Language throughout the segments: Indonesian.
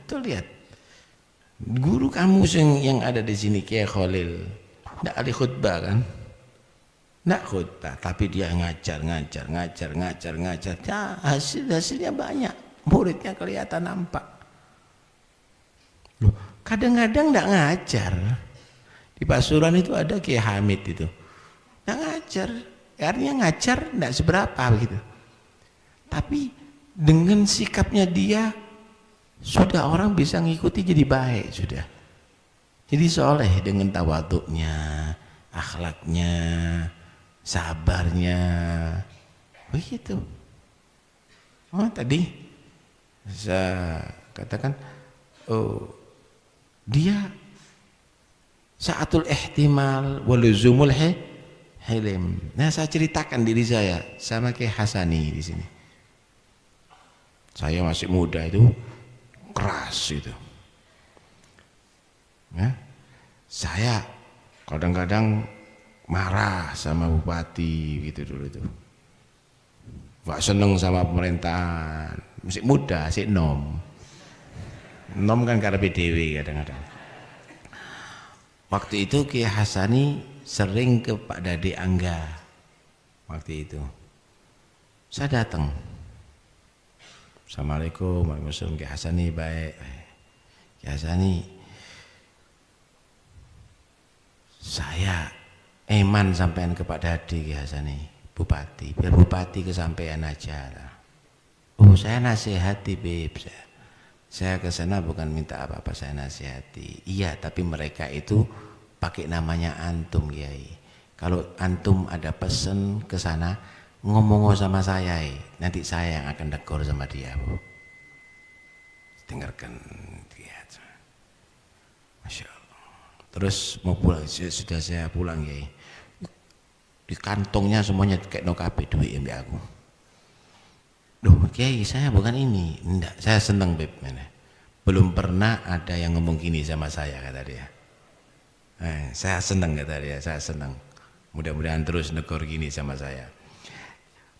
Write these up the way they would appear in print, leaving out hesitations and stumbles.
Tuh lihat, guru kamu yang ada di sini Kiai Khalil, nggak ada khutbah kan? Nggak khutbah, tapi dia ngajar. Ya, hasilnya banyak, muridnya kelihatan nampak. Loh, kadang-kadang nggak ngajar. Di Pasuruan itu ada Kiai Hamid itu, nggak ngajar, artinya ngajar nggak seberapa begitu. Tapi dengan sikapnya dia, sudah orang bisa ngikuti jadi baik sudah. Jadi soleh dengan tawaduknya, akhlaknya, sabarnya, begitu. Tadi saya katakan, dia saatul ihtimal waluzumul hilim. Nah, saya ceritakan diri saya sama Kiai Hasani di sini. Saya masih muda itu keras itu. Saya kadang-kadang marah sama bupati gitu dulu itu. Gak seneng sama pemerintahan. Masih muda, masih nom kan karepe dhewe kadang-kadang. Waktu itu Kiai Hasani sering ke Pak Dade Angga. Waktu itu saya datang. Assalamualaikum, waalaikumsalam. Kiai Hasani baik. Kiai Hasani, saya eman sampean ke Pak Dade Kiai Hasani, bupati. Biar bupati kesampaian aja lah. Saya nasihati Beb. Saya ke sana bukan minta apa-apa, saya nasihati. Iya, tapi mereka itu pakai namanya antum Kiai. Kalau antum ada pesen ke sana, ngomong sama saya, nanti saya yang akan tegur sama dia, Bu. Dengarkan dia. Masya Allah. Terus mau pulang, sudah saya pulang Kiai. Di kantongnya semuanya kayak no kabeh duit mbak aku. Loh Kiai, saya bukan ini. Enggak, saya seneng Beb. Belum pernah ada yang ngomong gini sama saya, kata dia. Saya seneng, kata dia, saya seneng. Mudah-mudahan terus negor gini sama saya.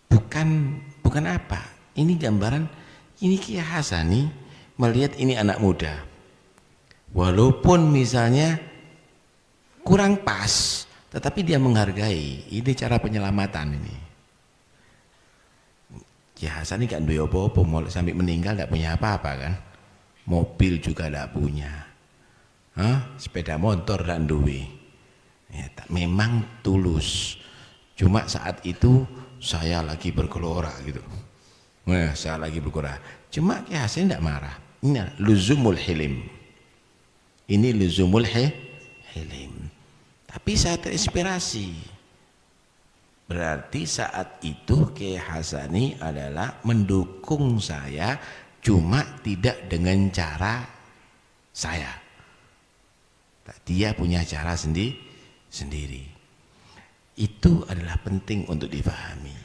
Bukan apa. Ini gambaran, ini Kiai Hasani melihat ini anak muda. Walaupun misalnya kurang pas, tetapi dia menghargai. Ini cara penyelamatan ini. Kiai Hasani gak duwe apa-apa, sampai meninggal gak punya apa-apa kan. Mobil juga gak punya. Sepeda motor dan duwe. Ya, memang tulus. Cuma saat itu saya lagi bergelora gitu. Saya lagi bergelora. Cuma Kiai Hasani tidak marah. Ini luzumul hilim. Ini luzumul hilim. Tapi saya terinspirasi. Berarti saat itu Kiai Hasani adalah mendukung saya, cuma tidak dengan cara saya. Dia punya cara sendiri. Itu adalah penting untuk dipahami.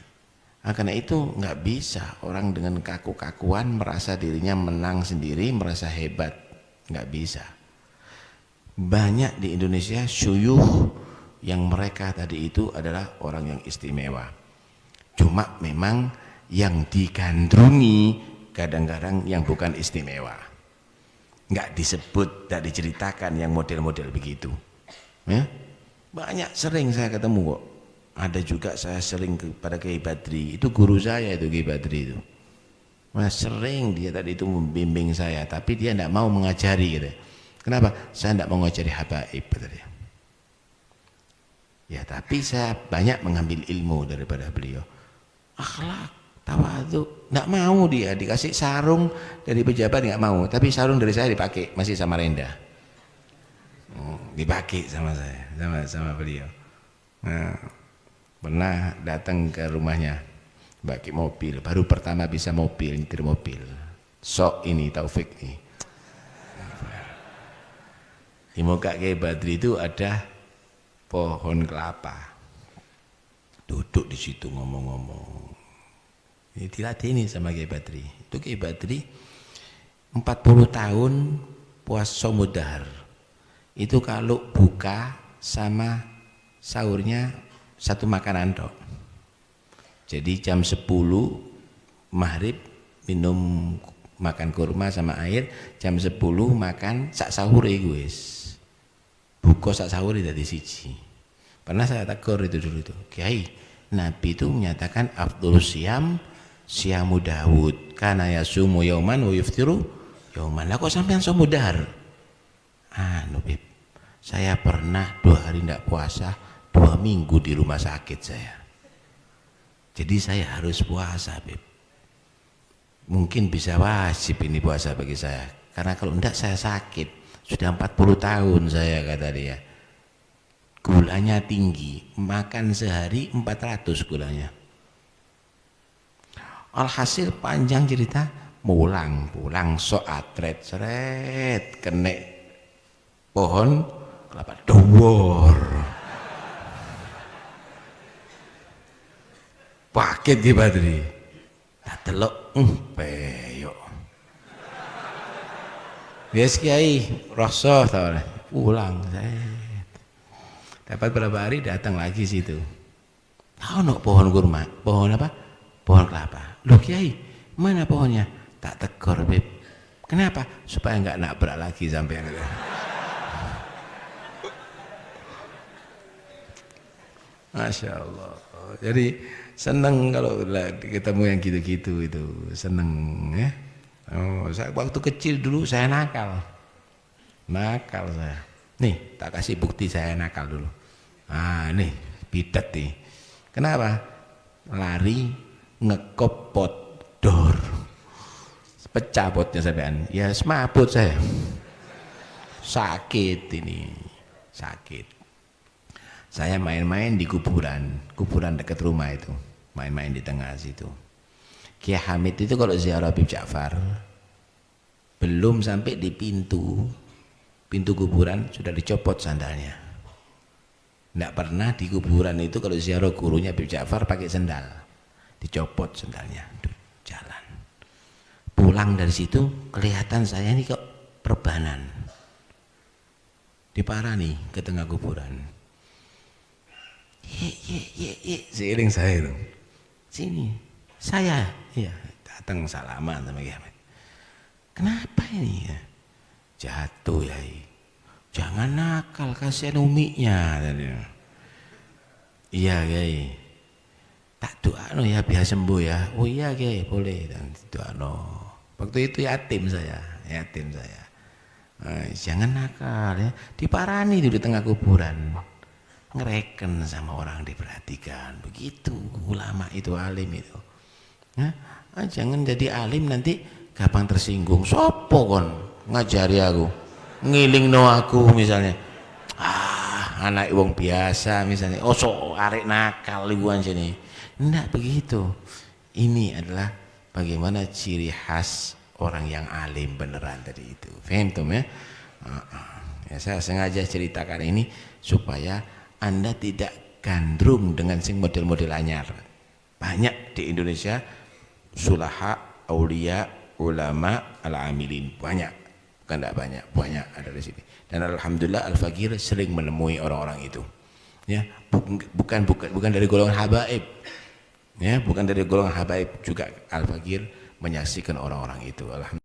Karena itu nggak bisa orang dengan kaku-kakuan merasa dirinya menang sendiri, merasa hebat, nggak bisa. Banyak di Indonesia syuyuh yang mereka tadi itu adalah orang yang istimewa. Cuma memang yang digandrungi kadang-kadang yang bukan istimewa. Nggak disebut, nggak diceritakan yang model-model begitu. Ya? Banyak sering saya ketemu kok. Ada juga saya sering kepada Kiai Badri, itu guru saya itu Kiai Badri itu. Sering dia tadi itu membimbing saya, tapi dia tidak mau mengajari gitu. Kenapa? Saya tidak mau mengajari habaib kata dia. Ya tapi saya banyak mengambil ilmu daripada beliau. Akhlak, tawadhu, tidak mau dia dikasih sarung dari pejabat nggak mau, tapi sarung dari saya dipakai masih sama Renda. Dipakai sama saya, sama beliau. Pernah datang ke rumahnya pakai mobil, baru pertama bisa mobil, nyetir mobil. Sok ini Taufik nih. Di muka Kiai Badri itu ada pohon kelapa. Duduk di situ ngomong-ngomong. Ini dilatih sama Kiai Badri. Itu Kiai Badri 40 tahun puasa mudhar. Itu kalau buka sama sahurnya satu makanan dok. Jadi jam 10 maghrib minum makan kurma sama air, jam 10 makan sak sahur wis. Buka sak sahur dari siji. Pernah saya tegur itu dulu tuh, Kiai, Nabi itu menyatakan afdhul siyam siyamu Daud, kana yasumu yauman wa yuftiru yauman. Lah kok sampean so mudahar? Anu Bib, saya pernah 2 hari tidak puasa, 2 minggu di rumah sakit saya. Jadi saya harus puasa Bib. Mungkin bisa wajib ini puasa bagi saya, karena kalau enggak saya sakit. Sudah 40 tahun saya, kata dia. Gulanya tinggi, makan sehari 400 gulanya. Alhasil panjang cerita, pulang sok atret seret kena pohon kelapa dowor. Paket di Badri. Tak telok peyok. Bias Kiai, rasa tahu pulang saya. Dapat berapa hari datang lagi situ. Tahu no pohon kurma, pohon apa? Pohon kelapa. Loh Kiai, mana pohonnya? Tak tegur Beb. Kenapa? Supaya enggak nabrak lagi sampai yang Masya Allah. Jadi seneng kalau ketemu yang gitu-gitu itu, seneng ya. Oh, waktu kecil dulu saya nakal saya. Nih tak kasih bukti saya nakal dulu. Nih bidet nih. Kenapa? Lari ngekop pot dor, pecah potnya sampean. Ya semaput saya. Sakit ini, sakit. Saya main-main di kuburan dekat rumah itu, main-main di tengah situ. Kiai Hamid itu kalau ziarah Habib Ja'far, belum sampai di pintu kuburan sudah dicopot sandalnya. Tidak pernah di kuburan itu kalau ziarah gurunya Habib Ja'far pakai sandal, dicopot sandalnya, jalan. Pulang dari situ kelihatan saya ini kok perbanan, diparani ke tengah kuburan. Seiring saya itu, sini saya, iya datang salaman sama Kiai Hamid. Kenapa ini ya? Jatuh ya, jangan nakal, kasihan uminya. Iya Kiai, tak doa no ya biar sembuh ya. Oh iya Kiai boleh, dan doa no. Waktu itu yatim saya. Jangan nakal ya, diparani di tengah kuburan. Ngereken sama orang diperhatikan, begitu ulama itu, alim itu. Jangan jadi alim nanti gampang tersinggung. Sopo kon ngajari aku, ngiling no aku misalnya. Anak wong biasa misalnya. So arek nakal ibuan sini. Enggak begitu. Ini adalah bagaimana ciri khas orang yang alim beneran tadi itu. Faham tuh ya? Ya saya sengaja ceritakan ini supaya Anda tidak gandrung dengan sing model-model anyar. Banyak di Indonesia sulaha, aulia, ulama, al-amilin, banyak. Bukan tidak banyak ada di sini. Dan alhamdulillah Al-Fakir sering menemui orang-orang itu. Ya, bukan dari golongan habaib. Ya, bukan dari golongan habaib juga Al-Fakir menyaksikan orang-orang itu. Alhamdulillah.